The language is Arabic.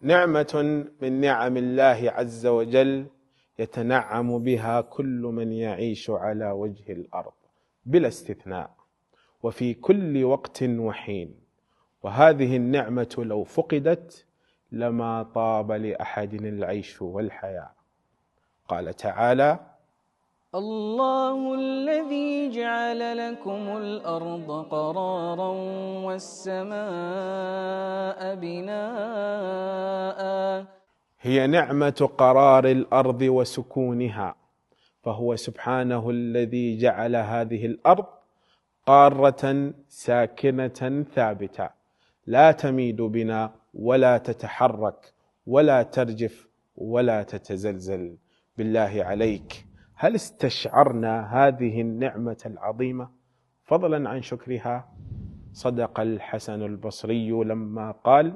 نعمة من نعم الله عز وجل يتنعم بها كل من يعيش على وجه الأرض بلا استثناء وفي كل وقت وحين، وهذه النعمة لو فقدت لما طاب لأحد العيش والحياة. قال تعالى: الله الذي جعل لكم الأرض قرارا والسماء بناء. هي نعمة قرار الأرض وسكونها، فهو سبحانه الذي جعل هذه الأرض قارة ساكنة ثابتة لا تميد بنا ولا تتحرك ولا ترجف ولا تتزلزل. بالله عليك، هل استشعرنا هذه النعمة العظيمة فضلا عن شكرها؟ صدق الحسن البصري لما قال: